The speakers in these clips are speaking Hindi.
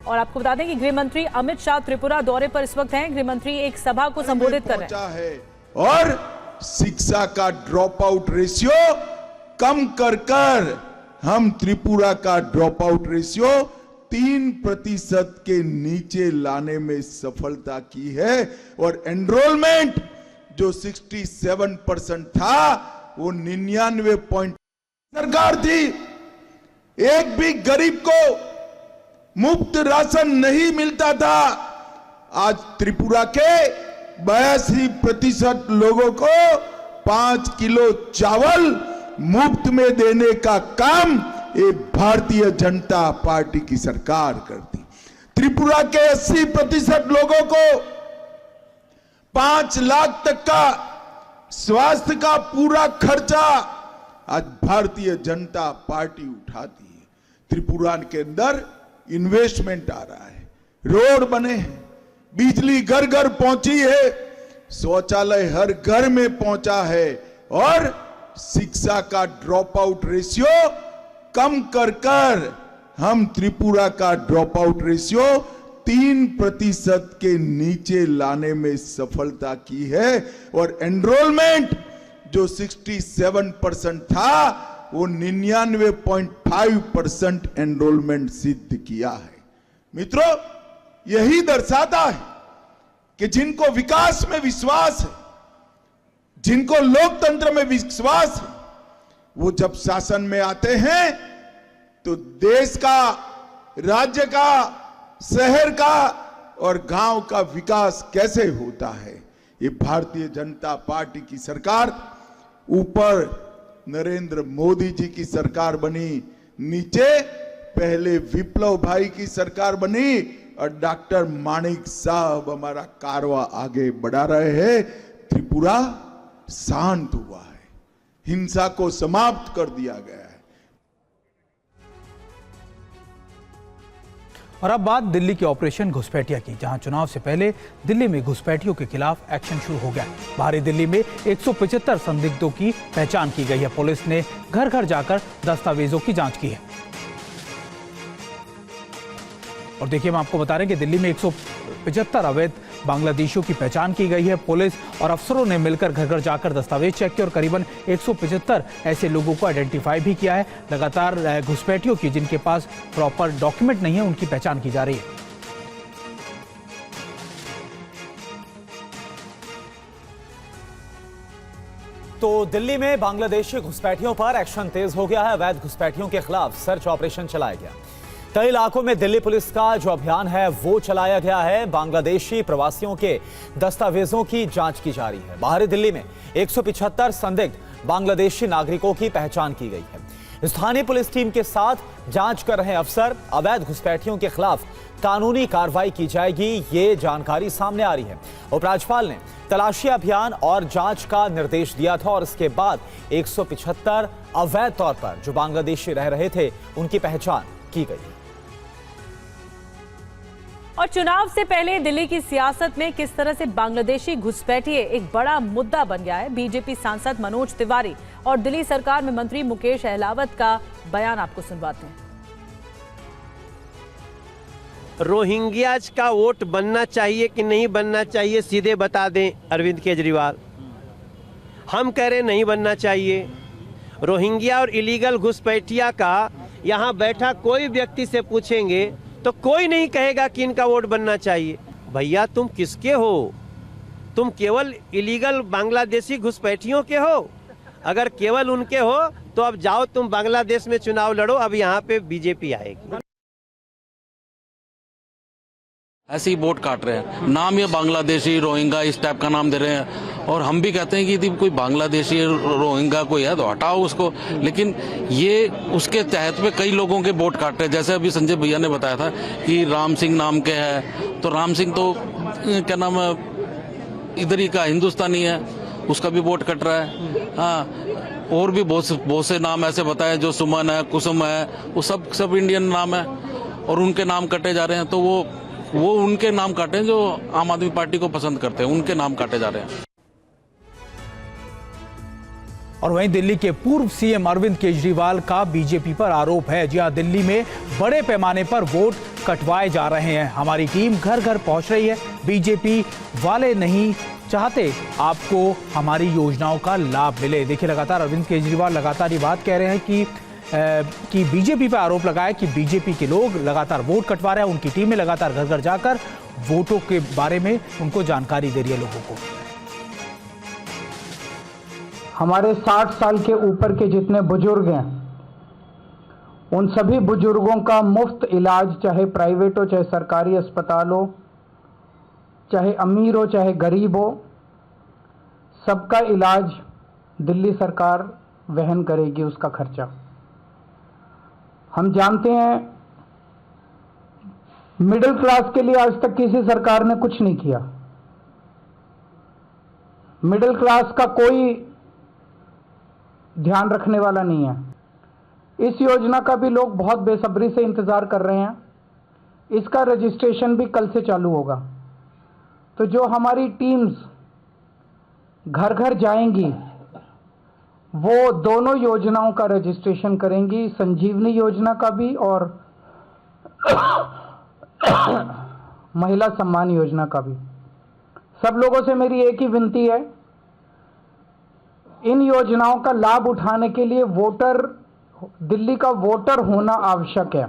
और आपको बता दें कि गृह मंत्री अमित शाह त्रिपुरा दौरे पर इस वक्त हैं। गृह मंत्री एक सभा को संबोधित कर रहे हैं। और शिक्षा का ड्रॉप आउट रेशियो कम कर हम त्रिपुरा का ड्रॉप आउट रेशियो 3% के नीचे लाने में सफलता की है। और एनरोलमेंट जो 67% था वो 99 सरकार थी। एक भी गरीब को मुफ्त राशन नहीं मिलता था। आज त्रिपुरा के 82% लोगों को 5 किलो चावल मुफ्त में देने का काम ये भारतीय जनता पार्टी की सरकार करती। त्रिपुरा के 80% लोगों को 5 लाख तक का स्वास्थ्य का पूरा खर्चा आज भारतीय जनता पार्टी उठाती है। त्रिपुरा के अंदर इन्वेस्टमेंट आ रहा है, रोड बने हैं, बिजली घर घर पहुंची है, शौचालय हर घर में पहुंचा है और शिक्षा का ड्रॉप आउट रेशियो कम कर हम त्रिपुरा का ड्रॉप आउट रेशियो 3% के नीचे लाने में सफलता की है। और एनरोलमेंट जो 67% था वो 99.5% एनरोलमेंट सिद्ध किया है। मित्रों, यही दर्शाता है कि जिनको विकास में विश्वास है, जिनको लोकतंत्र में विश्वास है, वो जब शासन में आते हैं तो देश का, राज्य का, शहर का और गांव का विकास कैसे होता है, ये भारतीय जनता पार्टी की सरकार, ऊपर नरेंद्र मोदी जी की सरकार बनी, नीचे पहले विप्लव भाई की सरकार बनी और डॉक्टर माणिक साहब हमारा कारवा आगे बढ़ा रहे हैं। त्रिपुरा शांत हुआ है, हिंसा को समाप्त कर दिया गया है। और अब बात दिल्ली के ऑपरेशन घुसपैठिया की, जहां चुनाव से पहले दिल्ली में घुसपैठियों के खिलाफ एक्शन शुरू हो गया। बाहरी दिल्ली में 175 संदिग्धों की पहचान की गई है। पुलिस ने घर घर जाकर दस्तावेजों की जांच की है। और देखिए, हम आपको बता रहे हैं कि दिल्ली में 175 अवैध बांग्लादेशियों की पहचान की गई है। पुलिस और अफसरों ने मिलकर घर घर जाकर दस्तावेज चेक किए और करीबन 175 ऐसे लोगों को आइडेंटिफाई भी किया है। लगातार घुसपैठियों की जिनके पास प्रॉपर डॉक्यूमेंट नहीं है उनकी पहचान की जा रही है। तो दिल्ली में बांग्लादेशी घुसपैठियों पर एक्शन तेज हो गया है। अवैध घुसपैठियों के खिलाफ सर्च ऑपरेशन चलाया गया। कई इलाकों में दिल्ली पुलिस का जो अभियान है वो चलाया गया है। बांग्लादेशी प्रवासियों के दस्तावेजों की जांच की जा रही है। बाहरी दिल्ली में 175 संदिग्ध बांग्लादेशी नागरिकों की पहचान की गई है। स्थानीय पुलिस टीम के साथ जांच कर रहे अफसर, अवैध घुसपैठियों के खिलाफ कानूनी कार्रवाई की जाएगी, ये जानकारी सामने आ रही है। उपराज्यपाल ने तलाशी अभियान और जांच का निर्देश दिया था और इसके बाद 175 अवैध तौर पर जो बांग्लादेशी रह रहे थे उनकी पहचान की गई। और चुनाव से पहले दिल्ली की सियासत में किस तरह से बांग्लादेशी घुसपैठिए एक बड़ा मुद्दा बन गया है। बीजेपी सांसद मनोज तिवारी और दिल्ली सरकार में मंत्री मुकेश अहलावत का बयान आपको सुनवाते हैं। रोहिंग्याज का वोट बनना चाहिए कि नहीं बनना चाहिए, सीधे बता दें अरविंद केजरीवाल। हम कह रहे नहीं बनना चाहिए। रोहिंग्या और इलीगल घुसपैठिया का यहाँ बैठा कोई व्यक्ति से पूछेंगे तो कोई नहीं कहेगा कि इनका वोट बनना चाहिए। भैया तुम किसके हो? तुम केवल इलीगल बांग्लादेशी घुसपैठियों के हो? अगर केवल उनके हो तो अब जाओ तुम बांग्लादेश में चुनाव लड़ो, अब यहाँ पे बीजेपी आएगी। ऐसे ही वोट काट रहे हैं, नाम ये बांग्लादेशी रोहिंगा इस टाइप का नाम दे रहे हैं। और हम भी कहते हैं कि यदि कोई बांग्लादेशी रोहिंगा कोई है तो हटाओ उसको, लेकिन ये उसके तहत में कई लोगों के वोट काट रहे हैं। जैसे अभी संजय भैया ने बताया था कि राम सिंह नाम के है, तो राम सिंह तो क्या नाम है, इधर ही का हिंदुस्तानी है, उसका भी वोट कट रहा है। हाँ, और भी बहुत से नाम ऐसे बताए, जो सुमन है, कुसुम है, वो सब इंडियन नाम है और उनके नाम कटे जा रहे हैं। तो वो उनके नाम काटे जो आम आदमी पार्टी को पसंद करते हैं, उनके नाम काटे जा रहे हैं। और वहीं दिल्ली के पूर्व सीएम अरविंद केजरीवाल का बीजेपी पर आरोप है। जी हां, दिल्ली में बड़े पैमाने पर वोट कटवाए जा रहे हैं। हमारी टीम घर घर पहुंच रही है। बीजेपी वाले नहीं चाहते आपको हमारी योजनाओं का लाभ मिले। देखिए, लगातार अरविंद केजरीवाल लगातार ये बात कह रहे हैं कि बीजेपी पर आरोप लगाया कि बीजेपी के लोग लगातार वोट कटवा रहे हैं। उनकी टीमें लगातार घर घर जाकर वोटों के बारे में उनको जानकारी दे रही है लोगों को। हमारे 60 साल के ऊपर के जितने बुजुर्ग हैं, उन सभी बुजुर्गों का मुफ्त इलाज, चाहे प्राइवेट हो चाहे सरकारी अस्पताल हो, चाहे अमीर हो चाहे गरीब हो, सबका इलाज दिल्ली सरकार वहन करेगी उसका खर्चा। हम जानते हैं मिडिल क्लास के लिए आज तक किसी सरकार ने कुछ नहीं किया। मिडिल क्लास का कोई ध्यान रखने वाला नहीं है। इस योजना का भी लोग बहुत बेसब्री से इंतजार कर रहे हैं। इसका रजिस्ट्रेशन भी कल से चालू होगा। तो जो हमारी टीम्स घर घर जाएंगी वो दोनों योजनाओं का रजिस्ट्रेशन करेंगी, संजीवनी योजना का भी और महिला सम्मान योजना का भी। सब लोगों से मेरी एक ही विनती है, इन योजनाओं का लाभ उठाने के लिए दिल्ली का वोटर होना आवश्यक है।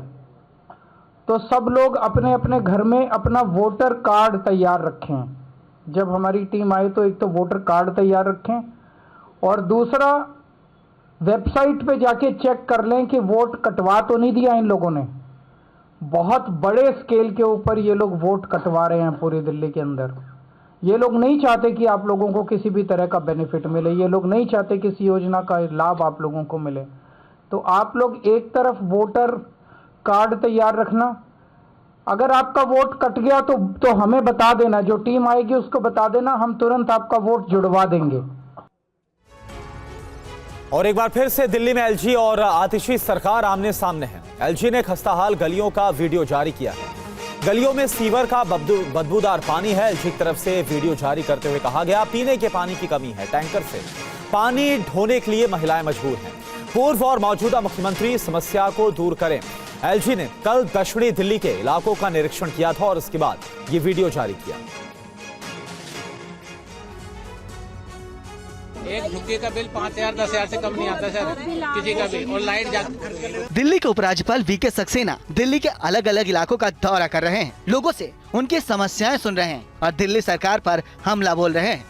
तो सब लोग अपने अपने घर में अपना वोटर कार्ड तैयार रखें। जब हमारी टीम आए तो एक तो वोटर कार्ड तैयार रखें और दूसरा वेबसाइट पे जाके चेक कर लें कि वोट कटवा तो नहीं दिया इन लोगों ने। बहुत बड़े स्केल के ऊपर ये लोग वोट कटवा रहे हैं पूरी दिल्ली के अंदर। ये लोग नहीं चाहते कि आप लोगों को किसी भी तरह का बेनिफिट मिले। ये लोग नहीं चाहते किसी योजना का लाभ आप लोगों को मिले। तो आप लोग एक तरफ वोटर कार्ड तैयार रखना। अगर आपका वोट कट गया तो हमें बता देना, जो टीम आएगी उसको बता देना, हम तुरंत आपका वोट जुड़वा देंगे। और एक बार फिर से दिल्ली में एलजी और आतिशी सरकार आमने सामने है। एलजी ने खस्ताहाल गलियों का वीडियो जारी किया है। गलियों में सीवर का बदबूदार पानी है। एलजी की तरफ से वीडियो जारी करते हुए कहा गया, पीने के पानी की कमी है। टैंकर से पानी ढोने के लिए महिलाएं मजबूर हैं। पूर्व और मौजूदा मुख्यमंत्री समस्या को दूर करें। एलजी ने कल दक्षिणी दिल्ली के इलाकों का निरीक्षण किया था और इसके बाद ये वीडियो जारी किया। एक झुग्गी का बिल 5,000 10,000 से कम नहीं आता सर, किसी का भी। और लाइट दिल्ली के उपराज्यपाल वीके सक्सेना दिल्ली के अलग अलग इलाकों का दौरा कर रहे हैं, लोगों से उनकी समस्याएं सुन रहे हैं और दिल्ली सरकार पर हमला बोल रहे हैं।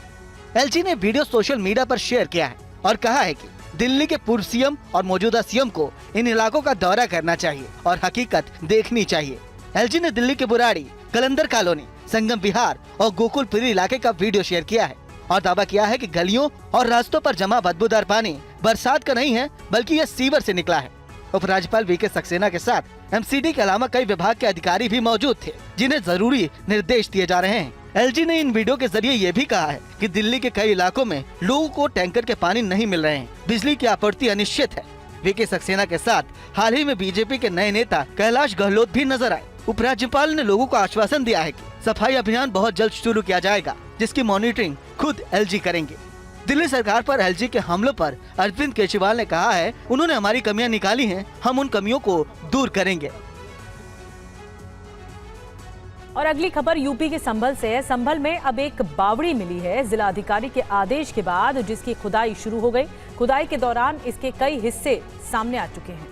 एलजी ने वीडियो सोशल मीडिया पर शेयर किया है और कहा है कि दिल्ली के पूर्व सीएम और मौजूदा सीएम को इन इलाकों का दौरा करना चाहिए और हकीकत देखनी चाहिए। एलजी ने दिल्ली के बुराड़ी, कलंदर कॉलोनी, संगम विहार और गोकुलपुरी इलाके का वीडियो शेयर किया है और दावा किया है कि गलियों और रास्तों पर जमा बदबूदार पानी बरसात का नहीं है बल्कि यह सीवर से निकला है। उपराज्यपाल वीके सक्सेना के साथ एमसीडी के अलावा कई विभाग के अधिकारी भी मौजूद थे जिन्हें जरूरी निर्देश दिए जा रहे हैं। एलजी ने इन वीडियो के जरिए ये भी कहा है कि दिल्ली के कई इलाकों में लोगों को टैंकर के पानी नहीं मिल रहे हैं, बिजली की आपूर्ति अनिश्चित है। वीके सक्सेना के साथ हाल ही में बीजेपी के नए नेता कैलाश गहलोत भी नजर आए। उपराज्यपाल ने लोगों को आश्वासन दिया है कि सफाई अभियान बहुत जल्द शुरू किया जाएगा, जिसकी मॉनिटरिंग खुद एलजी करेंगे। दिल्ली सरकार पर एलजी के हमलों पर अरविंद केजरीवाल ने कहा है, उन्होंने हमारी कमियां निकाली हैं, हम उन कमियों को दूर करेंगे। और अगली खबर यूपी के संभल से है। संभल में अब एक बावड़ी मिली है जिलाधिकारी के आदेश के बाद, जिसकी खुदाई शुरू हो गई। खुदाई के दौरान इसके कई हिस्से सामने आ चुके हैं।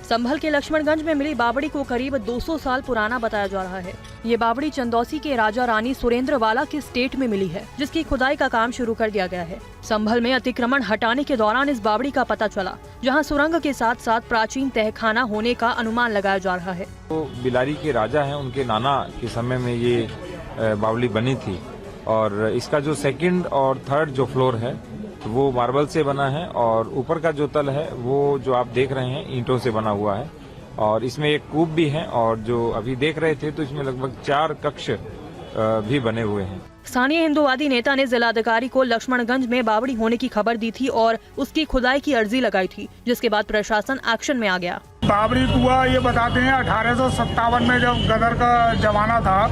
संभल के लक्ष्मणगंज में मिली बावड़ी को करीब 200 साल पुराना बताया जा रहा है। ये बावड़ी चंदौसी के राजा रानी सुरेंद्रवाला के स्टेट में मिली है, जिसकी खुदाई का काम शुरू कर दिया गया है। संभल में अतिक्रमण हटाने के दौरान इस बावड़ी का पता चला, जहां सुरंग के साथ साथ प्राचीन तहखाना होने का अनुमान लगाया जा रहा है। तो बिलारी के राजा हैं, उनके नाना के समय में ये बावड़ी बनी थी और इसका जो सेकंड और थर्ड जो फ्लोर है वो मार्बल से बना है और ऊपर का जो तल है वो जो आप देख रहे हैं ईंटों से बना हुआ है और इसमें एक कूप भी है और जो अभी देख रहे थे तो इसमें लगभग 4 कक्ष भी बने हुए हैं। स्थानीय हिंदुवादी नेता ने जिलाधिकारी को लक्ष्मणगंज में बावड़ी होने की खबर दी थी और उसकी खुदाई की अर्जी लगाई थी, जिसके बाद प्रशासन एक्शन में आ गया। बावड़ी कुआ ये बताते हैं 1857 में जब गदर का जमाना था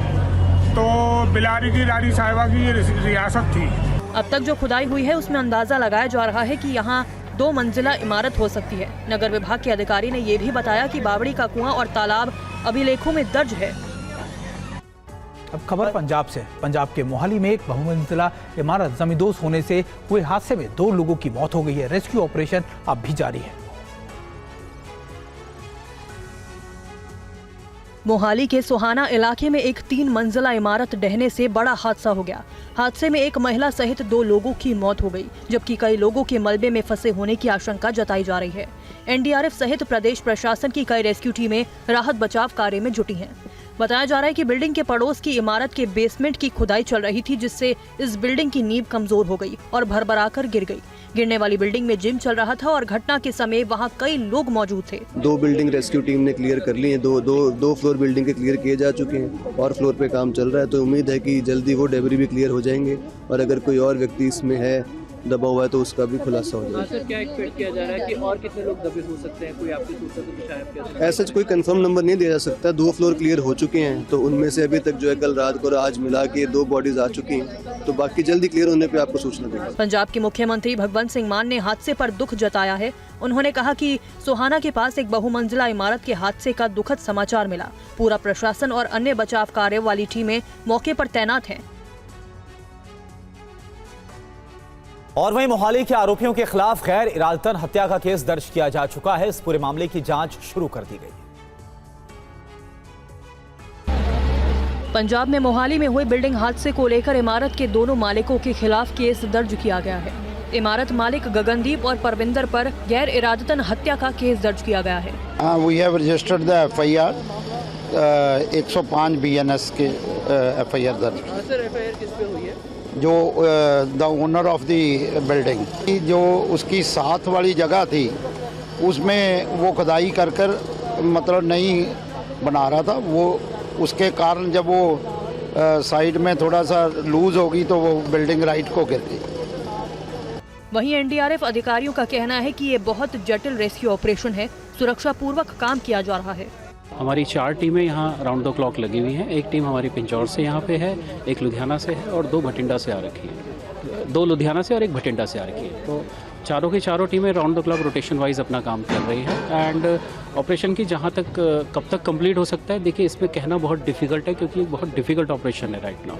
तो बिलारी की रानी साहिबा की रियासत थी। अब तक जो खुदाई हुई है उसमें अंदाजा लगाया जा रहा है कि यहाँ 2 मंजिला इमारत हो सकती है। नगर विभाग के अधिकारी ने ये भी बताया कि बावड़ी का कुआं और तालाब अभिलेखों में दर्ज है। अब खबर पंजाब से। पंजाब के मोहाली में एक बहुमंजिला इमारत जमींदोज होने से हुए हादसे में 2 लोगों की मौत हो गई है। रेस्क्यू ऑपरेशन अब भी जारी है। मोहाली के सोहाना इलाके में एक 3 मंजिला इमारत ढहने से बड़ा हादसा हो गया। हादसे में एक महिला सहित 2 लोगों की मौत हो गई, जबकि कई लोगों के मलबे में फंसे होने की आशंका जताई जा रही है। एनडीआरएफ सहित प्रदेश प्रशासन की कई रेस्क्यू टीमें राहत बचाव कार्य में जुटी हैं। बताया जा रहा है कि बिल्डिंग के पड़ोस की इमारत के बेसमेंट की खुदाई चल रही थी, जिससे इस बिल्डिंग की नींव कमजोर हो गई और भरभराकर गिर गई। गिरने वाली बिल्डिंग में जिम चल रहा था और घटना के समय वहां कई लोग मौजूद थे। 2 बिल्डिंग रेस्क्यू टीम ने क्लियर कर ली है। दो फ्लोर बिल्डिंग के क्लियर किए जा चुके हैं और फ्लोर पे काम चल रहा है, तो उम्मीद है कि जल्दी वो डेब्री भी क्लियर हो जाएंगे और अगर कोई और व्यक्ति इसमें है दबा हुआ है तो उसका भी खुलासा हो जाएगा। सर, क्या एक्सपेक्ट किया जा रहा है कि और कितने लोग दबे हो सकते हैं? कोई आपकी सूचना तो शायद ऐसा कोई कंफर्म नंबर नहीं दिया जा सकता। 2 फ्लोर क्लियर हो चुके हैं, तो उनमें से अभी तक जो है कल रात को और आज मिला के 2 बॉडीज आ चुकी हैं, तो बाकी जल्दी क्लियर होने पे आपको सूचना देंगे। पंजाब के मुख्यमंत्री भगवंत सिंह मान ने हादसे पर दुख जताया है। उन्होंने कहा कि सोहाना के पास एक बहुमंजिला इमारत के हादसे का दुखद समाचार मिला। पूरा प्रशासन और अन्य बचाव कार्य वाली टीमें मौके पर तैनात हैं। और वहीं मोहाली के आरोपियों के खिलाफ गैर इरादतन हत्या का केस दर्ज किया जा चुका है। इस पूरे मामले की जांच शुरू कर दी गई। पंजाब में मोहाली में हुए बिल्डिंग हादसे को लेकर इमारत के दोनों मालिकों के खिलाफ केस दर्ज किया गया है। इमारत मालिक गगनदीप और परविंदर पर गैर इरादतन हत्या का केस दर्ज किया गया है। We have registered the FIR 105 BNS के FIR दर्ज। सर, FIR किस पे हुई है? जो the owner of the building, जो उसकी साथ वाली जगह थी उसमें वो खुदाई कर मतलब नहीं बना रहा था, वो उसके कारण जब वो साइड में थोड़ा सा लूज होगी तो वो बिल्डिंग राइट को गिर गई। वहीं एनडीआरएफ अधिकारियों का कहना है कि ये बहुत जटिल रेस्क्यू ऑपरेशन है, सुरक्षा पूर्वक काम किया जा रहा है। हमारी 4 टीमें यहाँ राउंड द क्लॉक लगी हुई हैं। एक टीम हमारी पिंजौर से यहाँ पे है, एक लुधियाना से है और 2 भटिंडा से आ रखी है। 2 लुधियाना से और 1 भटिंडा से आ रखी है। तो चारों की चारों टीमें round the clock rotation wise अपना काम कर रही है। एंड ऑपरेशन की जहाँ तक कब तक कंप्लीट हो सकता है, देखिए इसमें कहना बहुत डिफिकल्ट है, क्योंकि बहुत डिफिकल्ट ऑपरेशन है राइट नाउ।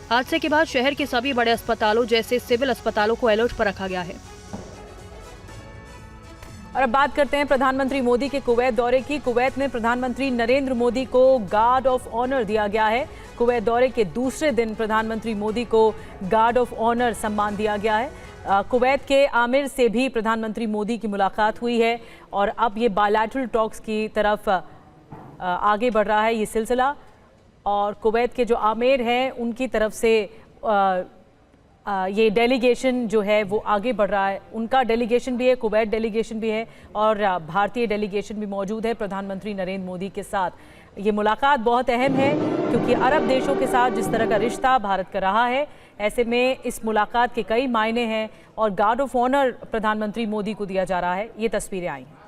हादसे के बाद शहर के सभी बड़े अस्पतालों जैसे सिविल अस्पतालों को अलर्ट पर रखा गया है। और अब बात करते हैं प्रधानमंत्री मोदी के कुवैत दौरे की। कुवैत में प्रधानमंत्री नरेंद्र मोदी को गार्ड ऑफ ऑनर दिया गया है। कुवैत दौरे के दूसरे दिन प्रधानमंत्री मोदी को गार्ड ऑफ ऑनर सम्मान दिया गया है। कुवैत के आमिर से भी प्रधानमंत्री मोदी की मुलाकात हुई है और अब ये बायलैटरल टॉक्स की तरफ आगे बढ़ रहा है ये सिलसिला। और कुवैत के जो आमिर हैं उनकी तरफ से ये डेलीगेशन जो है वो आगे बढ़ रहा है। उनका डेलीगेशन भी है, कुवैत डेलीगेशन भी है और भारतीय डेलीगेशन भी मौजूद है प्रधानमंत्री नरेंद्र मोदी के साथ। ये मुलाकात बहुत अहम है क्योंकि अरब देशों के साथ जिस तरह का रिश्ता भारत का रहा है, ऐसे में इस मुलाकात के कई मायने हैं और गार्ड ऑफ ऑनर प्रधानमंत्री मोदी को दिया जा रहा है। ये तस्वीरें आई हैं।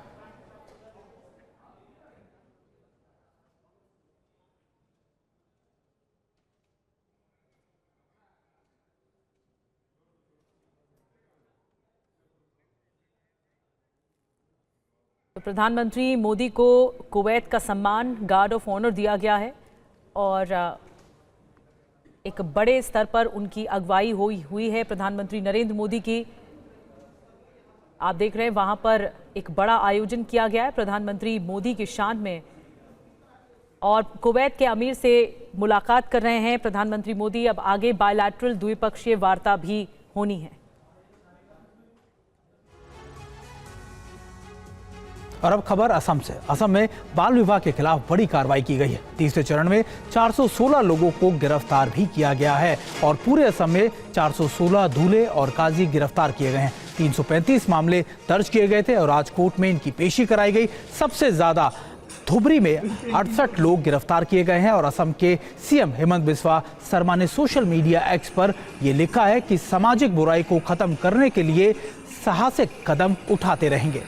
तो प्रधानमंत्री मोदी को कुवैत का सम्मान गार्ड ऑफ ऑनर दिया गया है और एक बड़े स्तर पर उनकी अगुवाई हुई है प्रधानमंत्री नरेंद्र मोदी की। आप देख रहे हैं वहां पर एक बड़ा आयोजन किया गया है प्रधानमंत्री मोदी की शान में और कुवैत के अमीर से मुलाकात कर रहे हैं प्रधानमंत्री मोदी। अब आगे बायलैटरल द्विपक्षीय वार्ता भी होनी है। और अब खबर असम से। असम में बाल विवाह के खिलाफ बड़ी कार्रवाई की गई है। तीसरे चरण में 416 लोगों को गिरफ्तार भी किया गया है और पूरे असम में 416 दूल्हे और काजी गिरफ्तार किए गए हैं। 335 मामले दर्ज किए गए थे और आज कोर्ट में इनकी पेशी कराई गई। सबसे ज्यादा धुबरी में 68 लोग गिरफ्तार किए गए हैं और असम के सीएम हेमंत बिस्वा शर्मा ने सोशल मीडिया एक्स पर यह लिखा है कि सामाजिक बुराई को खत्म करने के लिए साहसिक कदम उठाते रहेंगे।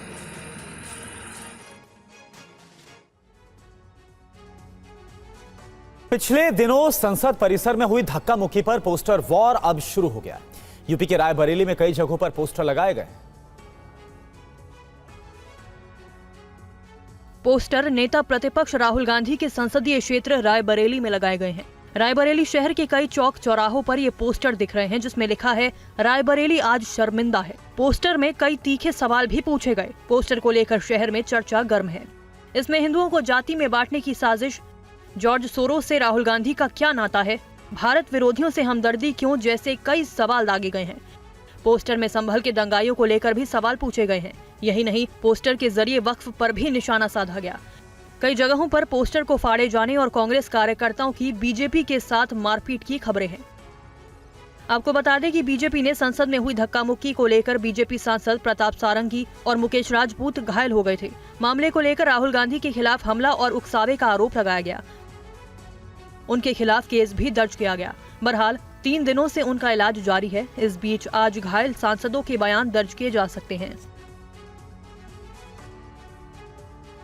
पिछले दिनों संसद परिसर में हुई धक्का मुक्की पर पोस्टर वॉर अब शुरू हो गया। यूपी के रायबरेली में कई जगहों पर पोस्टर लगाए गए। पोस्टर नेता प्रतिपक्ष राहुल गांधी के संसदीय क्षेत्र रायबरेली में लगाए गए हैं। रायबरेली शहर के कई चौक चौराहों पर ये पोस्टर दिख रहे हैं, जिसमें लिखा है रायबरेली आज शर्मिंदा है। पोस्टर में कई तीखे सवाल भी पूछे गए। पोस्टर को लेकर शहर में चर्चा गर्म है। इसमें हिंदुओं को जाति में बांटने की साजिश, जॉर्ज सोरोस से राहुल गांधी का क्या नाता है, भारत विरोधियों से हमदर्दी क्यों जैसे कई सवाल दागे गए हैं। पोस्टर में संभल के दंगाइयों को लेकर भी सवाल पूछे गए हैं। यही नहीं, पोस्टर के जरिए वक्फ पर भी निशाना साधा गया। कई जगहों पर पोस्टर को फाड़े जाने और कांग्रेस कार्यकर्ताओं की बीजेपी के साथ मारपीट की खबरें हैं। आपको बता दें कि बीजेपी ने संसद में हुई धक्का मुक्की को लेकर बीजेपी सांसद प्रताप सारंगी और मुकेश राजपूत घायल हो गए थे। मामले को लेकर राहुल गांधी के खिलाफ हमला और उकसावे का आरोप लगाया गया। उनके खिलाफ केस भी दर्ज किया गया। बहरहाल 3 दिनों से उनका इलाज जारी है। इस बीच आज घायल सांसदों के बयान दर्ज किए जा सकते हैं।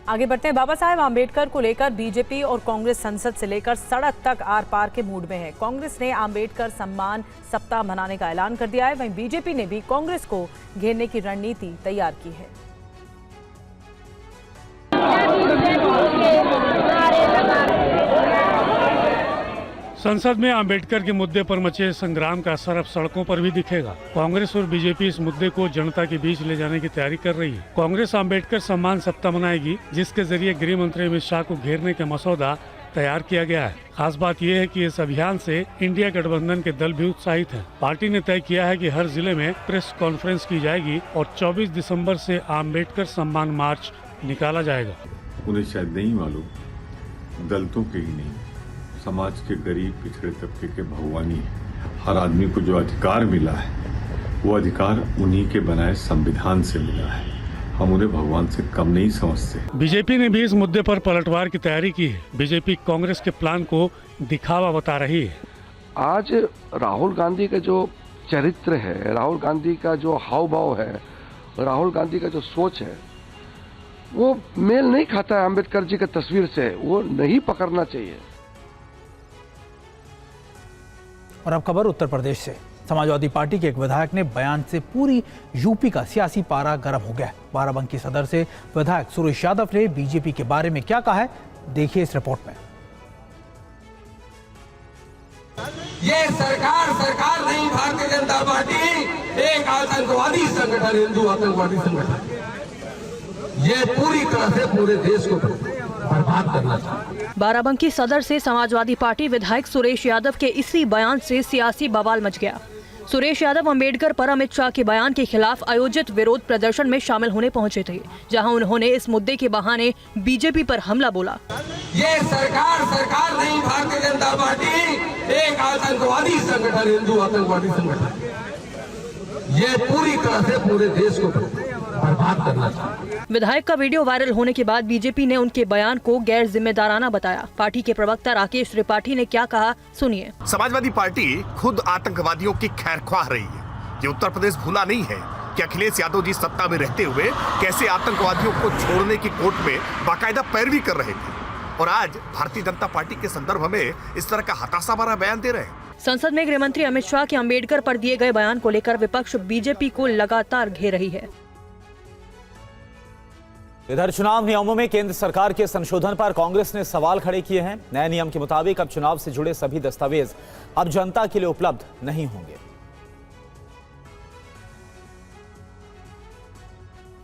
आगे बढ़ते हैं। बाबा साहेब आम्बेडकर को लेकर बीजेपी और कांग्रेस संसद से लेकर सड़क तक आर पार के मूड में है। कांग्रेस ने आम्बेडकर सम्मान सप्ताह मनाने का ऐलान कर दिया है। वहीं बीजेपी ने भी कांग्रेस को घेरने की रणनीति तैयार की है। संसद में अंबेडकर के मुद्दे पर मचे संग्राम का असर अब सड़कों पर भी दिखेगा। कांग्रेस और बीजेपी इस मुद्दे को जनता के बीच ले जाने की तैयारी कर रही है। कांग्रेस अंबेडकर सम्मान सप्ताह मनाएगी, जिसके जरिए गृह मंत्री अमित शाह को घेरने का मसौदा तैयार किया गया है। खास बात यह है कि इस अभियान से इंडिया गठबंधन के दल भी उत्साहित हैं। पार्टी ने तय किया है कि हर जिले में प्रेस कॉन्फ्रेंस की जाएगी और 24 दिसंबर से अंबेडकर सम्मान मार्च निकाला जाएगा। उन्हें शायद नहीं मालूम, दलितों के ही नहीं, समाज के गरीब पिछड़े तबके के भगवानी है। हर आदमी को जो अधिकार मिला है, वो अधिकार उन्हीं के बनाए संविधान से मिला है। हम उन्हें भगवान से कम नहीं समझते। बीजेपी ने भी इस मुद्दे पर पलटवार की तैयारी की है। बीजेपी कांग्रेस के प्लान को दिखावा बता रही है। आज राहुल गांधी का जो चरित्र है, राहुल गांधी का जो हाव भाव है, राहुल गांधी का जो सोच है, वो मेल नहीं खाता है अम्बेडकर जी की तस्वीर से। वो नहीं पकड़ना चाहिए। और अब खबर उत्तर प्रदेश से। समाजवादी पार्टी के एक विधायक ने बयान से पूरी यूपी का सियासी पारा गर्म हो गया। बाराबंकी सदर से विधायक सुरेश यादव ने बीजेपी के बारे में क्या कहा है, देखिए इस रिपोर्ट में। ये सरकार नहीं, भारतीय जनता पार्टी एक आतंकवादी संगठन, हिंदू आतंकवादी संगठन, ये पूरी तरह से पूरे देश को बर्बाद करना चाहती है। बाराबंकी सदर से समाजवादी पार्टी विधायक सुरेश यादव के इसी बयान से सियासी बवाल मच गया। सुरेश यादव अंबेडकर पर अमित शाह के बयान के खिलाफ आयोजित विरोध प्रदर्शन में शामिल होने पहुंचे थे, जहां उन्होंने इस मुद्दे के बहाने बीजेपी पर हमला बोला। ये सरकार नहीं, भारतीय जनता पार्टी एक आतंकवादी संगठन, हिंदू आतंकवादी संगठन, ये पूरी तरह से पूरे देश को बर्बाद करना चाहती है। विधायक का वीडियो वायरल होने के बाद बीजेपी ने उनके बयान को गैर जिम्मेदाराना बताया। पार्टी के प्रवक्ता राकेश त्रिपाठी ने क्या कहा, सुनिए। समाजवादी पार्टी खुद आतंकवादियों की खैरख्वाह रही है। ये उत्तर प्रदेश भूला नहीं है कि अखिलेश यादव जी सत्ता में रहते हुए कैसे आतंकवादियों को छोड़ने की कोर्ट में बाकायदा पैरवी कर रहे थे, और आज भारतीय जनता पार्टी के संदर्भ में इस तरह का हताशा भरा बयान दे रहे हैं। संसद में गृह मंत्री अमित शाह के अंबेडकर पर दिए गए बयान को लेकर विपक्ष बीजेपी को लगातार घेर रही है। इधर चुनाव नियमों में केंद्र सरकार के संशोधन पर कांग्रेस ने सवाल खड़े किए हैं। नए नियम के मुताबिक अब चुनाव से जुड़े सभी दस्तावेज अब जनता के लिए उपलब्ध नहीं होंगे।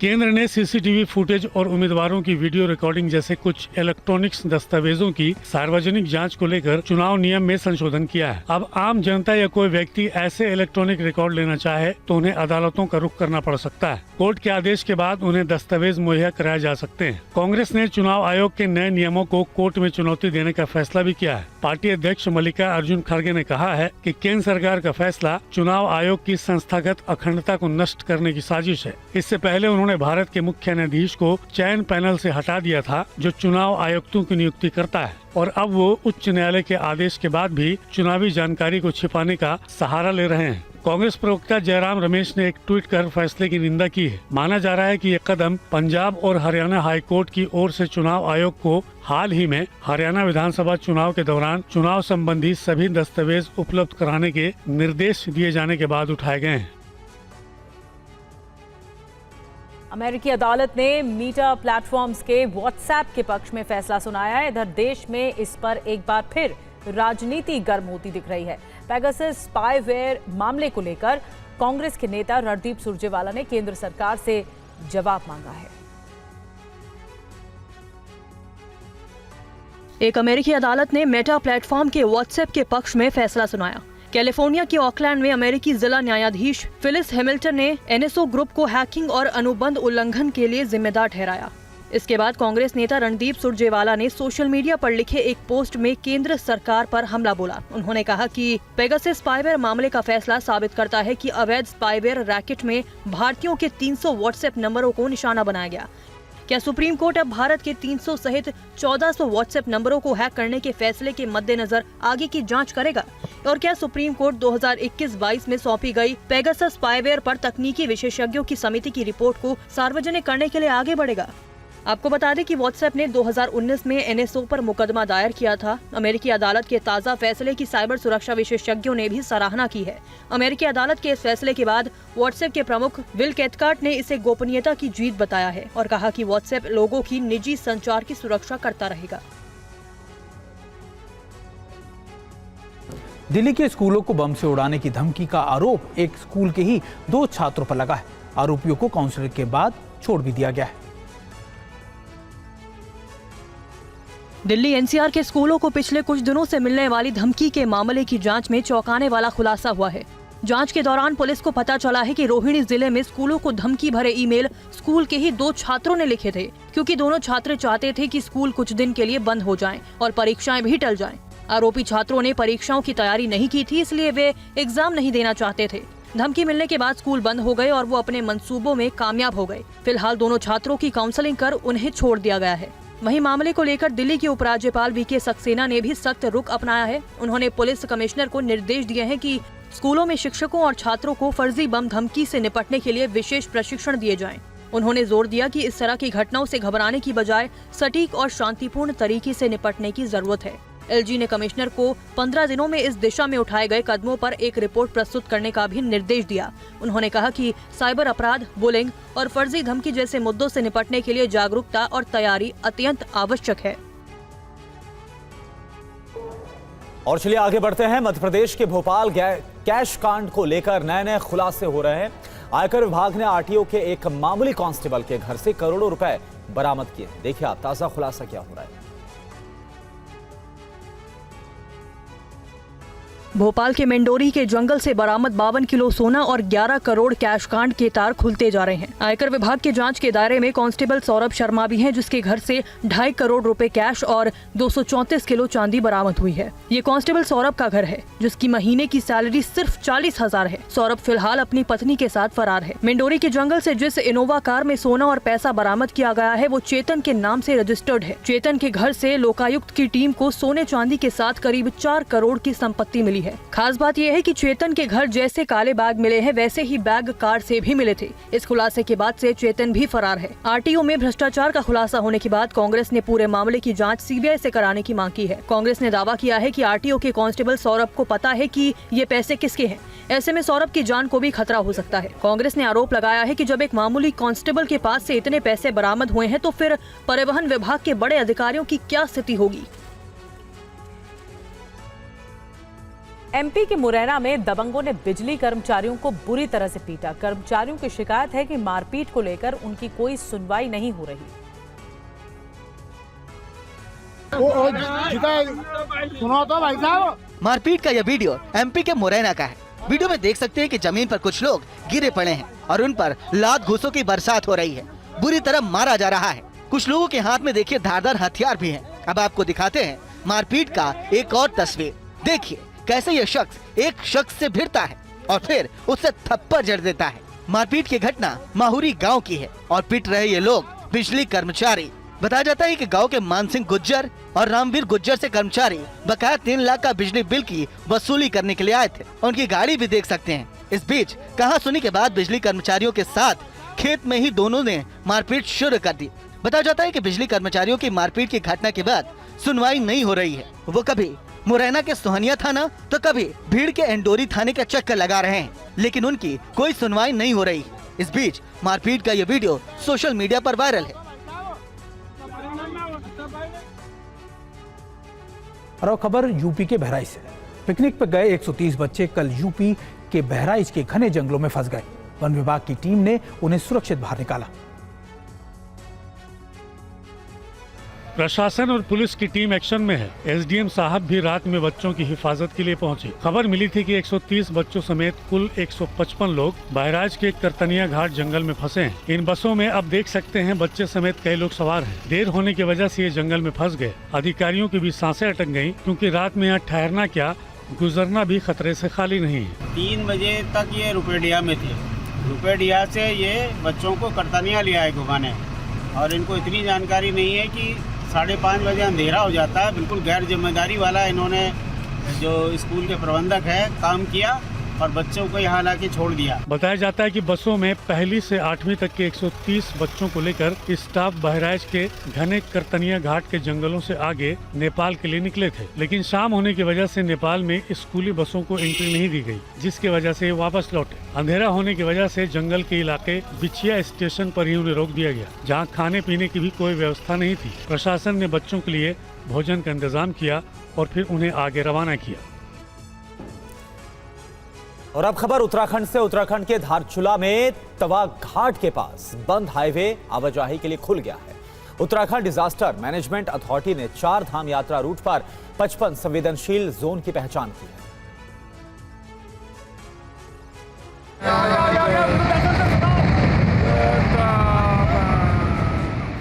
केंद्र ने सीसीटीवी फुटेज और उम्मीदवारों की वीडियो रिकॉर्डिंग जैसे कुछ इलेक्ट्रॉनिक्स दस्तावेजों की सार्वजनिक जांच को लेकर चुनाव नियम में संशोधन किया है। अब आम जनता या कोई व्यक्ति ऐसे इलेक्ट्रॉनिक रिकॉर्ड लेना चाहे तो उन्हें अदालतों का रुख करना पड़ सकता है। कोर्ट के आदेश के बाद उन्हें दस्तावेज मुहैया कराए जा सकते हैं। कांग्रेस ने चुनाव आयोग के नए नियमों को कोर्ट में चुनौती देने का फैसला भी किया है। पार्टी अध्यक्ष मल्लिका अर्जुन खड़गे ने कहा है कि केंद्र सरकार का फैसला चुनाव आयोग की संस्थागत अखंडता को नष्ट करने की साजिश है। इससे पहले उन्होंने भारत के मुख्य न्यायाधीश को चयन पैनल से हटा दिया था, जो चुनाव आयुक्तों की नियुक्ति करता है, और अब वो उच्च न्यायालय के आदेश के बाद भी चुनावी जानकारी को छिपाने का सहारा ले रहे हैं। कांग्रेस प्रवक्ता जयराम रमेश ने एक ट्वीट कर फैसले की निंदा की है। माना जा रहा है कि ये कदम पंजाब और हरियाणा हाई कोर्ट की ओर से चुनाव आयोग को हाल ही में हरियाणा विधानसभा चुनाव के दौरान चुनाव संबंधी सभी दस्तावेज उपलब्ध कराने के निर्देश दिए जाने के बाद उठाए गए हैं। अमेरिकी अदालत ने मीटा प्लेटफॉर्म्स के व्हाट्सएप के पक्ष में फैसला सुनाया है। इधर देश में इस पर एक बार फिर राजनीति गर्म होती दिख रही है। पेगासस स्पाईवेयर मामले को लेकर कांग्रेस के नेता रणदीप सुरजेवाला ने केंद्र सरकार से जवाब मांगा है। एक अमेरिकी अदालत ने मेटा प्लेटफॉर्म के व्हाट्सएप के पक्ष में फैसला सुनाया। कैलिफोर्निया के ऑकलैंड में अमेरिकी जिला न्यायाधीश फिलिस हैमिल्टन ने एनएसओ ग्रुप को हैकिंग और अनुबंध उल्लंघन के लिए जिम्मेदार ठहराया। इसके बाद कांग्रेस नेता रणदीप सुरजेवाला ने सोशल मीडिया पर लिखे एक पोस्ट में केंद्र सरकार पर हमला बोला। उन्होंने कहा कि पेगासस स्पाईवेयर मामले का फैसला साबित करता है कि अवैध स्पाईवेयर रैकेट में भारतीयों के 300 व्हाट्सएप नंबरों को निशाना बनाया गया। क्या सुप्रीम कोर्ट अब भारत के 300 सहित 1400 व्हाट्सएप नंबरों को हैक करने के फैसले के मद्देनजर आगे की जांच करेगा? और क्या सुप्रीम कोर्ट 2021-22 में सौंपी गई पेगासस स्पाईवेयर पर तकनीकी विशेषज्ञों की समिति की रिपोर्ट को सार्वजनिक करने के लिए आगे बढ़ेगा? आपको बता दें कि व्हाट्सएप ने 2019 में एनएसओ पर मुकदमा दायर किया था। अमेरिकी अदालत के ताज़ा फैसले की साइबर सुरक्षा विशेषज्ञों ने भी सराहना की है। अमेरिकी अदालत के इस फैसले के बाद व्हाट्सएप के प्रमुख विल कैथकार्ट ने इसे गोपनीयता की जीत बताया है और कहा कि व्हाट्सएप लोगों की निजी संचार की सुरक्षा करता रहेगा। दिल्ली के स्कूलों को बम से उड़ाने की धमकी का आरोप एक स्कूल के ही 2 छात्रों पर लगा है। आरोपियों को काउंसलिंग के बाद छोड़ भी दिया गया है। दिल्ली एनसीआर के स्कूलों को पिछले कुछ दिनों से मिलने वाली धमकी के मामले की जांच में चौंकाने वाला खुलासा हुआ है। जांच के दौरान पुलिस को पता चला है कि रोहिणी जिले में स्कूलों को धमकी भरे ईमेल स्कूल के ही 2 छात्रों ने लिखे थे, क्योंकि दोनों छात्र चाहते थे कि स्कूल कुछ दिन के लिए बंद हो जाएं और परीक्षाएं भी टल जाएं। आरोपी छात्रों ने परीक्षाओं की तैयारी नहीं की थी, इसलिए वे एग्जाम नहीं देना चाहते थे। धमकी मिलने के बाद स्कूल बंद हो गए और वो अपने मंसूबों में कामयाब हो गए। फिलहाल दोनों छात्रों की काउंसलिंग कर उन्हें छोड़ दिया गया है। वहीं मामले को लेकर दिल्ली के उपराज्यपाल वीके सक्सेना ने भी सख्त रुख अपनाया है। उन्होंने पुलिस कमिश्नर को निर्देश दिए हैं कि स्कूलों में शिक्षकों और छात्रों को फर्जी बम धमकी से निपटने के लिए विशेष प्रशिक्षण दिए जाएं। उन्होंने जोर दिया कि इस तरह की घटनाओं से घबराने की बजाय सटीक और शांतिपूर्ण तरीके से निपटने की जरूरत है। एलजी ने कमिश्नर को 15 दिनों में इस दिशा में उठाए गए कदमों पर एक रिपोर्ट प्रस्तुत करने का भी निर्देश दिया। उन्होंने कहा कि साइबर अपराध, बुलिंग और फर्जी धमकी जैसे मुद्दों से निपटने के लिए जागरूकता और तैयारी अत्यंत आवश्यक है। और चलिए आगे बढ़ते हैं। मध्य प्रदेश के भोपाल कैश कांड को लेकर नए खुलासे हो रहे हैं। आयकर विभाग ने आरटीओ के एक मामूली कांस्टेबल के घर से करोड़ों रुपए बरामद किए। देखिए आप ताजा खुलासा क्या हो रहा है। भोपाल के मेंडोरी के जंगल से बरामद 52 किलो सोना और 11 करोड़ कैश कांड के तार खुलते जा रहे हैं। आयकर विभाग के जांच के दायरे में कांस्टेबल सौरभ शर्मा भी हैं, जिसके घर से 2.5 करोड़ रुपए कैश और 234 किलो चांदी बरामद हुई है। ये कांस्टेबल सौरभ का घर है, जिसकी महीने की सैलरी सिर्फ 40,000 है। सौरभ फिलहाल अपनी पत्नी के साथ फरार है। मेंडोरी के जंगल से जिस इनोवा कार में सोना और पैसा बरामद किया गया है वो चेतन के नाम से रजिस्टर्ड है। चेतन के घर से लोकायुक्त की टीम को सोने चांदी के साथ करीब 4 करोड़ की संपत्ति मिली है। खास बात यह है कि चेतन के घर जैसे काले बैग मिले हैं, वैसे ही बैग कार से भी मिले थे। इस खुलासे के बाद से चेतन भी फरार है। आरटीओ में भ्रष्टाचार का खुलासा होने के बाद कांग्रेस ने पूरे मामले की जांच सीबीआई से कराने की मांग की है। कांग्रेस ने दावा किया है कि आरटीओ के कांस्टेबल सौरभ को पता है कि ये पैसे किसके हैं। ऐसे में सौरभ की जान को भी खतरा हो सकता है। कांग्रेस ने आरोप लगाया है कि जब एक मामूली कांस्टेबल के पास से इतने पैसे बरामद हुए हैं तो फिर परिवहन विभाग के बड़े अधिकारियों की क्या स्थिति होगी। एमपी के मुरैना में दबंगों ने बिजली कर्मचारियों को बुरी तरह से पीटा। कर्मचारियों की शिकायत है कि मारपीट को लेकर उनकी कोई सुनवाई नहीं हो रही। सुनो तो भाई साहब। मारपीट का यह वीडियो एमपी के मुरैना का है। वीडियो में देख सकते हैं कि जमीन पर कुछ लोग गिरे पड़े हैं और उन पर लात घूसों की बरसात हो रही है। बुरी तरह मारा जा रहा है। कुछ लोगों के हाथ में देखिए धारदार हथियार भी हैं। अब आपको दिखाते हैं मारपीट का एक और तस्वीर। देखिए कैसे यह शख्स एक शख्स से भिड़ता है और फिर उससे थप्पड़ जड़ देता है। मारपीट की घटना माहुरी गांव की है और पीट रहे ये लोग बिजली कर्मचारी। बताया जाता है कि गांव के मानसिंह गुज्जर और रामवीर गुज्जर से कर्मचारी बकाया 3 लाख का बिजली बिल की वसूली करने के लिए आए थे। उनकी गाड़ी भी देख सकते हैं। इस बीच कहासुनी के बाद बिजली कर्मचारियों के साथ खेत में ही दोनों ने मारपीट शुरू कर दी। बताया जाता है कि बिजली कर्मचारियों की मारपीट की घटना के बाद सुनवाई नहीं हो रही है। वो कभी मुरैना के सोहनिया थाना तो कभी भीड़ के एंडोरी थाने का चक्कर लगा रहे हैं, लेकिन उनकी कोई सुनवाई नहीं हो रही। इस बीच मारपीट का ये वीडियो सोशल मीडिया पर वायरल है। और अब खबर यूपी के बहराइच से। पिकनिक पर गए 130 बच्चे कल यूपी के बहराइच के घने जंगलों में फंस गए। वन विभाग की टीम ने उन्हें सुरक्षित बाहर निकाला। प्रशासन और पुलिस की टीम एक्शन में है। एसडीएम साहब भी रात में बच्चों की हिफाजत के लिए पहुंचे। खबर मिली थी कि 130 बच्चों समेत कुल 155 लोग बहराइच के करतनिया घाट जंगल में फंसे हैं। इन बसों में अब देख सकते हैं बच्चे समेत कई लोग सवार हैं। देर होने की वजह से ये जंगल में फंस गए। अधिकारियों की भी सांसें अटक गयी, क्योंकि रात में यहाँ ठहरना क्या, गुजरना भी खतरे से खाली नहीं है। 3 बजे तक ये रुपेडिया में थे। रुपेडिया से ये बच्चों को करतनिया ले आए घुमाने, और इनको इतनी जानकारी नहीं है कि 5:30 बजे अंधेरा हो जाता है। बिल्कुल गैर जिम्मेदारी वाला इन्होंने, जो स्कूल के प्रबंधक है, काम किया और बच्चों को यहाँ लाके छोड़ दिया। बताया जाता है कि बसों में 1 से 8वीं तक के 130 बच्चों को लेकर स्टाफ बहराइच के घने करतनिया घाट के जंगलों से आगे नेपाल के लिए निकले थे, लेकिन शाम होने की वजह से नेपाल में स्कूली बसों को एंट्री नहीं दी गई, जिसकी वजह से वापस लौटे। अंधेरा होने की वजह से जंगल के इलाके बिछिया स्टेशन पर ही उन्हें रोक दिया गया, जहाँ खाने पीने की भी कोई व्यवस्था नहीं थी। प्रशासन ने बच्चों के लिए भोजन का इंतजाम किया और फिर उन्हें आगे रवाना किया। और अब खबर उत्तराखंड से। उत्तराखंड के धारचूला में तवा घाट के पास बंद हाईवे आवाजाही के लिए खुल गया है। उत्तराखंड डिजास्टर मैनेजमेंट अथॉरिटी ने 4 धाम यात्रा रूट पर 55 संवेदनशील जोन की पहचान की है।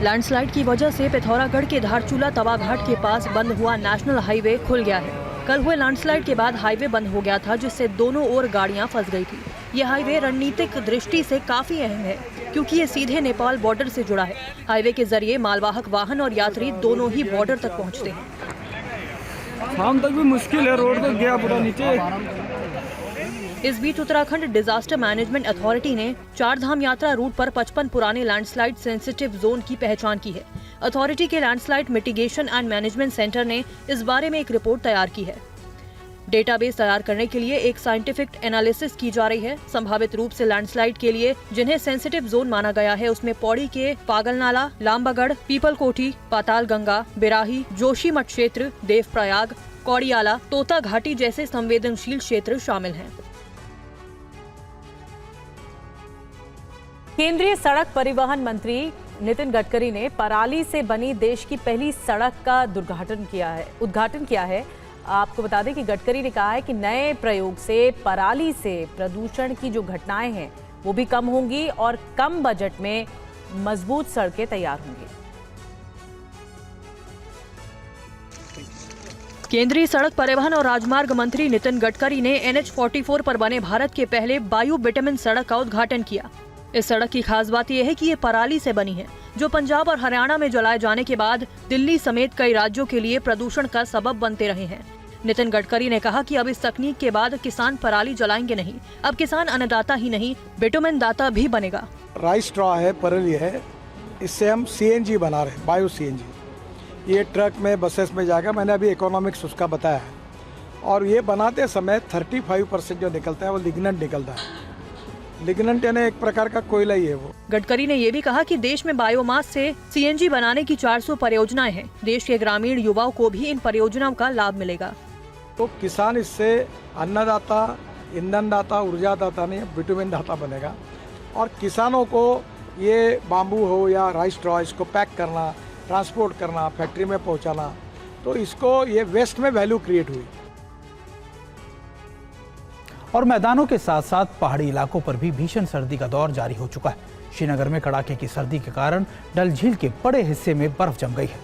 लैंडस्लाइड की वजह से पिथौरागढ़ के धारचूला तवा घाट के पास बंद हुआ नेशनल हाईवे खुल गया है। कल हुए लैंडस्लाइड के बाद हाईवे बंद हो गया था, जिससे दोनों ओर गाड़ियां फंस गई थी। यह हाईवे रणनीतिक दृष्टि से काफी अहम है, क्योंकि ये सीधे नेपाल बॉर्डर से जुड़ा है। हाईवे के जरिए मालवाहक वाहन और यात्री दोनों ही बॉर्डर तक पहुंचते हैं। शाम तक भी मुश्किल है, रोड तक गया पूरा नीचे। इस बीच उत्तराखंड डिजास्टर मैनेजमेंट अथॉरिटी ने 4 धाम यात्रा रूट पर 55 पुराने लैंडस्लाइड सेंसिटिव जोन की पहचान की है। अथॉरिटी के landslide mitigation and management centre ने इस बारे में एक रिपोर्ट तैयार की है। डेटाबेस तैयार करने के लिए एक साइंटिफिक एनालिसिस की जा रही है। संभावित रूप से लैंडस्लाइड के लिए जिन्हें सेंसिटिव जोन माना गया है, उसमें पौड़ी के पागलनाला, लामबगढ़, पीपलकोठी, पाताल गंगा, बिराही, जोशीमठ क्षेत्र, देवप्रयाग, कौड़ियाला, तोता घाटी जैसे संवेदनशील क्षेत्र शामिल हैं। केंद्रीय सड़क परिवहन मंत्री नितिन गडकरी ने पराली से बनी देश की पहली सड़क का उद्घाटन किया है। आपको बता दें कि गडकरी ने कहा है कि नए प्रयोग से पराली से प्रदूषण की जो घटनाएं हैं वो भी कम होंगी और कम बजट में मजबूत सड़कें तैयार होंगी। केंद्रीय सड़क परिवहन और राजमार्ग मंत्री नितिन गडकरी ने NH-44 पर बने भारत के पहले बायो बिटुमेन सड़क का उद्घाटन किया। इस सड़क की खास बात यह है कि ये पराली से बनी है, जो पंजाब और हरियाणा में जलाए जाने के बाद दिल्ली समेत कई राज्यों के लिए प्रदूषण का सबब बनते रहे हैं। नितिन गडकरी ने कहा कि अब इस तकनीक के बाद किसान पराली जलाएंगे नहीं, अब किसान अन्नदाता ही नहीं, बिटुमेन दाता भी बनेगा। राइस स्ट्रॉ है, पराली है, इससे हम CNG बना रहे हैं, बायो CNG। ये ट्रक में, बसेस में जाकर, मैंने अभी इकोनॉमिक्स उसका बताया है, और ये बनाते समय 35% जो निकलता है वो लिग्नेंट निकलता है। लिग्नेंट यानी एक प्रकार का कोयला ही है वो। गडकरी ने ये भी कहा कि देश में बायोमास से CNG बनाने की 400 परियोजनाएं हैं। देश के ग्रामीण युवाओं को भी इन परियोजनाओं का लाभ मिलेगा। तो किसान इससे अन्नदाता, ईंधनदाता, ऊर्जादाता नहीं, बिटुमेन दाता बनेगा। और किसानों को ये बाम्बू हो या राइस स्ट्रॉ, इसको पैक करना, ट्रांसपोर्ट करना, फैक्ट्री में पहुंचाना, तो इसको ये वेस्ट में वैल्यू क्रिएट हुई। और मैदानों के साथ साथ पहाड़ी इलाकों पर भी भीषण सर्दी का दौर जारी हो चुका है। श्रीनगर में कड़ाके की सर्दी के कारण डल झील के बड़े हिस्से में बर्फ जम गई है।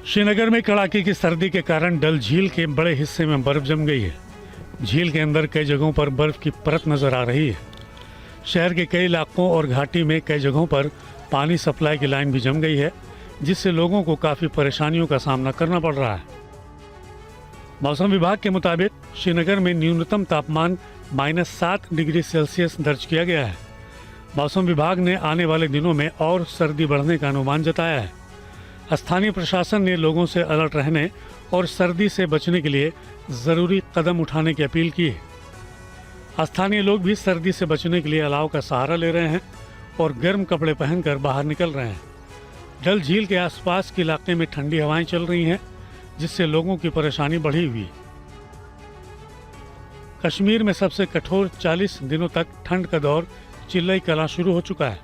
श्रीनगर में कड़ाके की सर्दी के कारण डल झील के बड़े हिस्से में बर्फ जम गई है। झील के अंदर कई जगहों पर बर्फ की परत नजर आ रही है। शहर के कई इलाकों और घाटी में कई जगहों पर पानी सप्लाई की लाइन भी जम गई है, जिससे लोगों को काफी परेशानियों का सामना करना पड़ रहा है। मौसम विभाग के मुताबिक श्रीनगर में न्यूनतम तापमान -7 डिग्री सेल्सियस दर्ज किया गया है। मौसम विभाग ने आने वाले दिनों में और सर्दी बढ़ने का अनुमान जताया है। स्थानीय प्रशासन ने लोगों से अलर्ट रहने और सर्दी से बचने के लिए जरूरी कदम उठाने की अपील की है। स्थानीय लोग भी सर्दी से बचने के लिए अलाव का सहारा ले रहे हैं और गर्म कपड़े पहनकर बाहर निकल रहे हैं। डल झील के आसपास के इलाके में ठंडी हवाएं चल रही हैं, जिससे लोगों की परेशानी बढ़ी हुई है। कश्मीर में सबसे कठोर 40 दिनों तक ठंड का दौर चिल्लई कलां शुरू हो चुका है।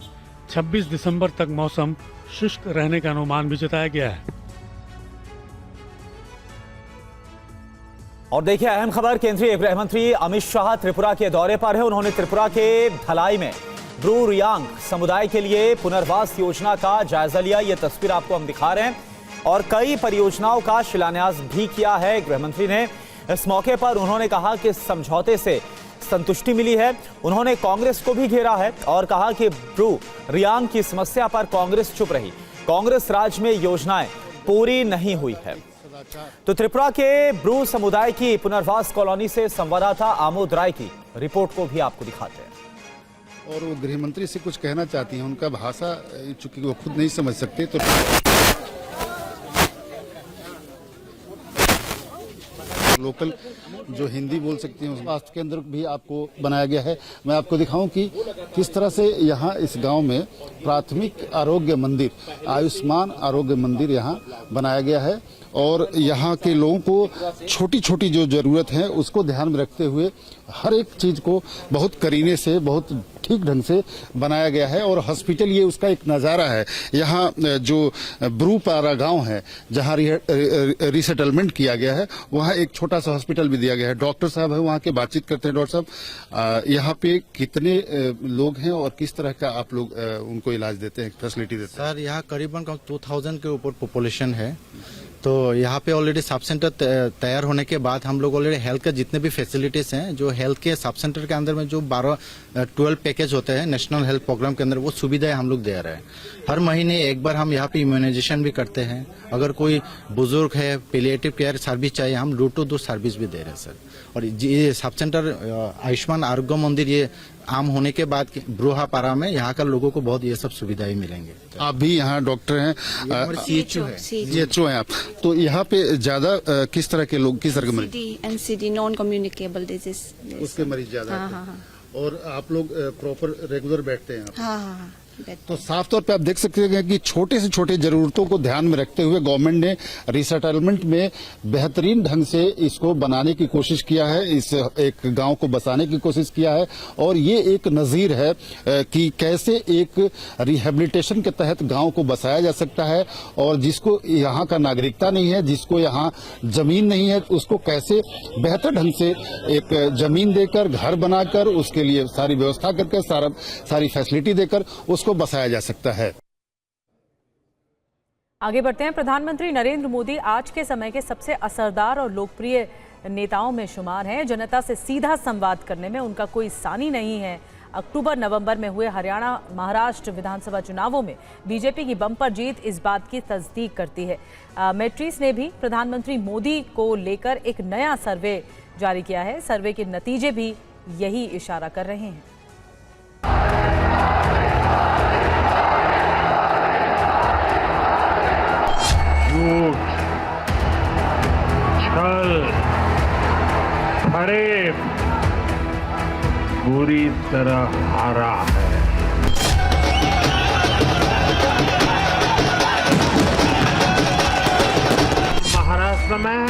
26 दिसंबर तक मौसम शुष्क रहने का अनुमान भी जताया गया है। और देखिए अहम खबर, केंद्रीय गृह मंत्री अमित शाह त्रिपुरा के दौरे पर है। उन्होंने त्रिपुरा के धलाई में ब्रू रियांग समुदाय के लिए पुनर्वास योजना का जायजा लिया। ये तस्वीर आपको हम दिखा रहे हैं और कई परियोजनाओं का शिलान्यास भी किया है गृह मंत्री ने। इस मौके पर उन्होंने कहा कि समझौते से संतुष्टि मिली है। उन्होंने कांग्रेस को भी घेरा है और कहा कि ब्रू रियांग की समस्या पर कांग्रेस चुप रही। कांग्रेस राज में योजनाएं पूरी नहीं हुई है। तो त्रिपुरा के ब्रू समुदाय की पुनर्वास कॉलोनी से संवाददाता आमोद राय की रिपोर्ट को भी आपको दिखाते हैं। और वो गृह मंत्री से कुछ कहना चाहती हैं, उनका भाषा चूंकि वो खुद नहीं समझ सकते तो लोकल जो हिंदी बोल सकती हैं, स्वास्थ्य केंद्र भी आपको बनाया गया है। मैं आपको दिखाऊं कि किस तरह से यहाँ इस गांव में प्राथमिक आरोग्य मंदिर, आयुष्मान आरोग्य मंदिर यहाँ बनाया गया है और यहाँ के लोगों को छोटी छोटी जो जरूरत है उसको ध्यान में रखते हुए हर एक चीज को बहुत करीने से, बहुत ठीक ढंग से बनाया गया है। और हॉस्पिटल ये उसका एक नज़ारा है। यहाँ जो ब्रूपारा गांव है जहाँ रिसेटलमेंट किया गया है, वहाँ एक छोटा सा हॉस्पिटल भी दिया गया है। डॉक्टर साहब है वहाँ के, बातचीत करते हैं। डॉक्टर साहब, यहाँ पे कितने लोग हैं और किस तरह का आप लोग उनको इलाज देते हैं, फैसिलिटी देते हैं? सर, यहाँ करीबन 2000 के ऊपर पॉपुलेशन है। तो यहाँ पे ऑलरेडी सब सेंटर तैयार होने के बाद हम लोग ऑलरेडी हेल्थ का जितने भी फैसिलिटीज हैं, जो हेल्थ के सब सेंटर के अंदर में जो 12 पैकेज होते हैं नेशनल हेल्थ प्रोग्राम के अंदर, वो सुविधाएं हम लोग दे रहे हैं। हर महीने एक बार हम यहाँ पे इम्यूनाइजेशन भी करते हैं। अगर कोई बुजुर्ग है, पैलिएटिव केयर सर्विस चाहिए, हम डोर टू डोर सर्विस भी दे रहे हैं सर। और ये सब सेंटर आयुष्मान आरोग्य मंदिर ये आम होने के बाद ब्रूहापारा में यहाँ का लोगों को बहुत ये सब सुविधाएं मिलेंगे। आप भी यहाँ डॉक्टर हैं, CHO है, CHO हैं आप। तो यहाँ पे ज्यादा किस तरह के लोग, किस तरह के मरीज? NCD नॉन कम्युनिकेबल डिजीज, उसके मरीज ज्यादा? हाँ। और आप लोग प्रॉपर रेगुलर बैठते हैं? हाँ। तो साफ तौर पे आप देख सकते हैं कि छोटे से छोटे जरूरतों को ध्यान में रखते हुए गवर्नमेंट ने रिसेटलमेंट में बेहतरीन ढंग से इसको बनाने की कोशिश किया है, इस एक गांव को बसाने की कोशिश किया है। और ये एक नजीर है कि कैसे एक रिहेबिलिटेशन के तहत गांव को बसाया जा सकता है और जिसको यहाँ का नागरिकता नहीं है, जिसको यहाँ जमीन नहीं है, उसको कैसे बेहतर ढंग से एक जमीन देकर, घर बनाकर, उसके लिए सारी व्यवस्था करके, सारी फैसिलिटी देकर उसको बसाया जा सकता है। आगे बढ़ते हैं। प्रधानमंत्री नरेंद्र मोदी आज के समय के सबसे असरदार और लोकप्रिय नेताओं में शुमार हैं। जनता से सीधा संवाद करने में उनका कोई सानी नहीं है। अक्टूबर नवंबर में हुए हरियाणा महाराष्ट्र विधानसभा चुनावों में बीजेपी की बम्पर जीत इस बात की तस्दीक करती है। मैट्रिक्स ने भी प्रधानमंत्री मोदी को लेकर एक नया सर्वे जारी किया है। सर्वे के नतीजे भी यही इशारा कर रहे हैं। झूठ, छल, फरेब बुरी तरह हारा है। महाराष्ट्र में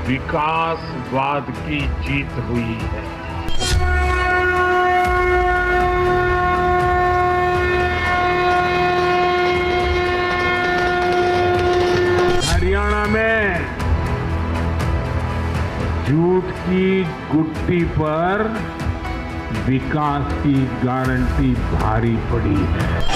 विकासवाद की जीत हुई है। हरियाणा में झूठ की गुट्टी पर विकास की गारंटी भारी पड़ी है।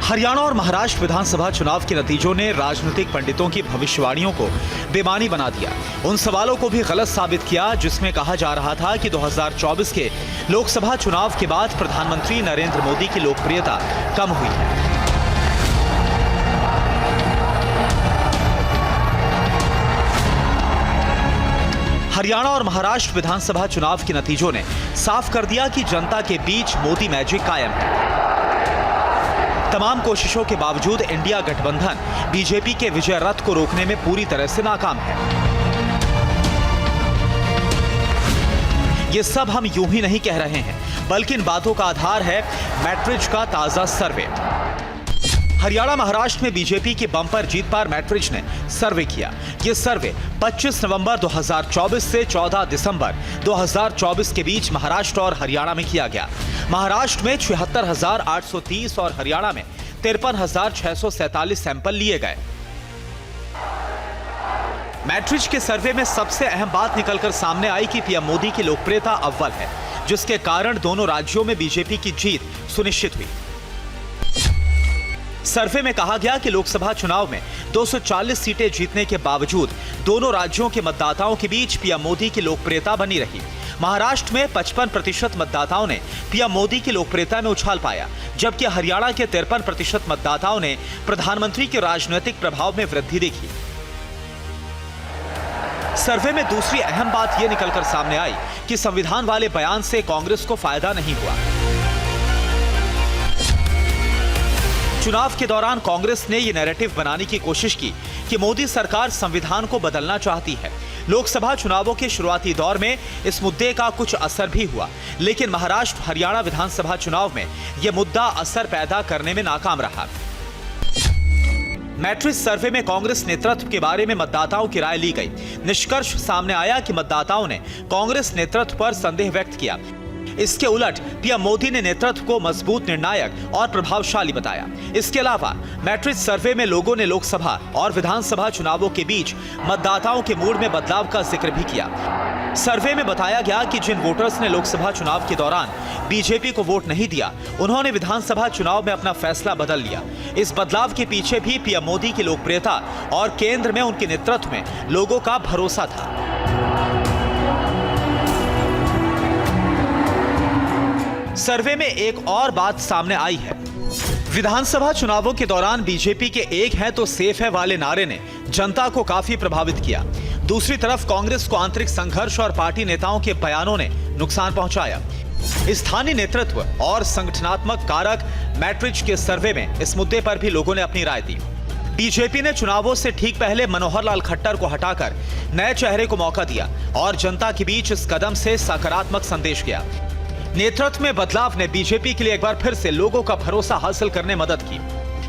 हरियाणा और महाराष्ट्र विधानसभा चुनाव के नतीजों ने राजनीतिक पंडितों की भविष्यवाणियों को बेमानी बना दिया। उन सवालों को भी गलत साबित किया जिसमें कहा जा रहा था कि 2024 के लोकसभा चुनाव के बाद प्रधानमंत्री नरेंद्र मोदी की लोकप्रियता कम हुई है। हरियाणा और महाराष्ट्र विधानसभा चुनाव के नतीजों ने साफ कर दिया कि जनता के बीच मोदी मैजिक कायम है। तमाम कोशिशों के बावजूद इंडिया गठबंधन बीजेपी के विजय रथ को रोकने में पूरी तरह से नाकाम है। ये सब हम यूं ही नहीं कह रहे हैं, बल्कि इन बातों का आधार है मैट्रिज का ताजा सर्वे। हरियाणा महाराष्ट्र में बीजेपी की बम्पर जीत पर मैट्रिज ने सर्वे किया। ये सर्वे 25 नवंबर 2024 से 14 दिसंबर 2024 के बीच महाराष्ट्र और हरियाणा में किया गया। महाराष्ट्र में 76,830 और हरियाणा में 53,647 सैंपल लिए गए। मैट्रिज के सर्वे में सबसे अहम बात निकलकर सामने आई कि पीएम मोदी की लोकप्रियता अव्वल है, जिसके कारण दोनों राज्यों में बीजेपी की जीत सुनिश्चित हुई। सर्वे में कहा गया कि लोकसभा चुनाव में 240 सीटें जीतने के बावजूद दोनों राज्यों के मतदाताओं के बीच पीएम मोदी की लोकप्रियता बनी रही। महाराष्ट्र में 55% मतदाताओं ने पीएम मोदी की लोकप्रियता में उछाल पाया, जबकि हरियाणा के 53% मतदाताओं ने प्रधानमंत्री के राजनीतिक प्रभाव में वृद्धि देखी। सर्वे में दूसरी अहम बात यह निकलकर सामने आई कि संविधान वाले बयान से कांग्रेस को फायदा नहीं हुआ। चुनाव के दौरान कांग्रेस ने यह नैरेटिव बनाने की कोशिश की कि मोदी सरकार संविधान को बदलना चाहती है। लोकसभा चुनावों के शुरुआती दौर में इस मुद्दे का कुछ असर भी हुआ, लेकिन महाराष्ट्र हरियाणा विधानसभा चुनाव में यह मुद्दा असर पैदा करने में नाकाम रहा। मैट्रिज सर्वे में कांग्रेस नेतृत्व के बारे में मतदाताओं की राय ली गई। निष्कर्ष सामने आया कि मतदाताओं ने कांग्रेस नेतृत्व पर संदेह व्यक्त किया। इसके उलट पीएम मोदी ने नेतृत्व को मजबूत, निर्णायक और प्रभावशाली बताया। इसके अलावा मैट्रिज सर्वे में लोगों ने लोकसभा और विधानसभा चुनावों के बीच मतदाताओं के मूड में बदलाव का जिक्र भी किया। सर्वे में बताया गया कि जिन वोटर्स ने लोकसभा चुनाव के दौरान बीजेपी को वोट नहीं दिया, उन्होंने विधानसभा चुनाव में अपना फैसला बदल लिया। इस बदलाव के पीछे भी पीएम मोदी की लोकप्रियता और केंद्र में उनके नेतृत्व में लोगों का भरोसा था। सर्वे में एक और बात सामने आई है। विधानसभा चुनावों के दौरान बीजेपी के एक है तो सेफ है वाले नारे ने जनता को काफी प्रभावित किया। दूसरी तरफ कांग्रेस को आंतरिक संघर्ष और पार्टी नेताओं के बयानों ने नुकसान पहुंचाया। स्थानीय नेतृत्व और संगठनात्मक कारक मैट्रिज के सर्वे में इस मुद्दे पर भी लोगों ने अपनी राय दी। बीजेपी ने चुनावों से ठीक पहले मनोहर लाल खट्टर को हटाकर नए चेहरे को मौका दिया और जनता के बीच इस कदम से सकारात्मक संदेश गया। नेतृत्व में बदलाव ने बीजेपी के लिए एक बार फिर से लोगों का भरोसा हासिल करने में मदद की।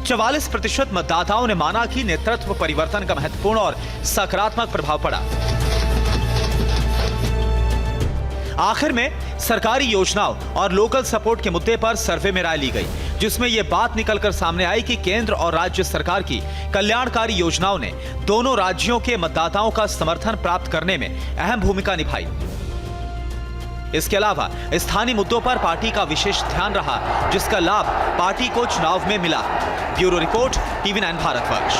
44% मतदाताओं ने माना कि नेतृत्व परिवर्तन का महत्वपूर्ण और सकारात्मक प्रभाव पड़ा। आखिर में सरकारी योजनाओं और लोकल सपोर्ट के मुद्दे पर सर्वे में राय ली गई, जिसमें यह बात निकलकर सामने आई कि केंद्र और राज्य सरकार की कल्याणकारी योजनाओं ने दोनों राज्यों के मतदाताओं का समर्थन प्राप्त करने में अहम भूमिका निभाई। इसके अलावा स्थानीय मुद्दों पर पार्टी का विशेष ध्यान रहा, जिसका लाभ पार्टी को चुनाव में मिला। Bureau report, TV9 Bharatvarsh.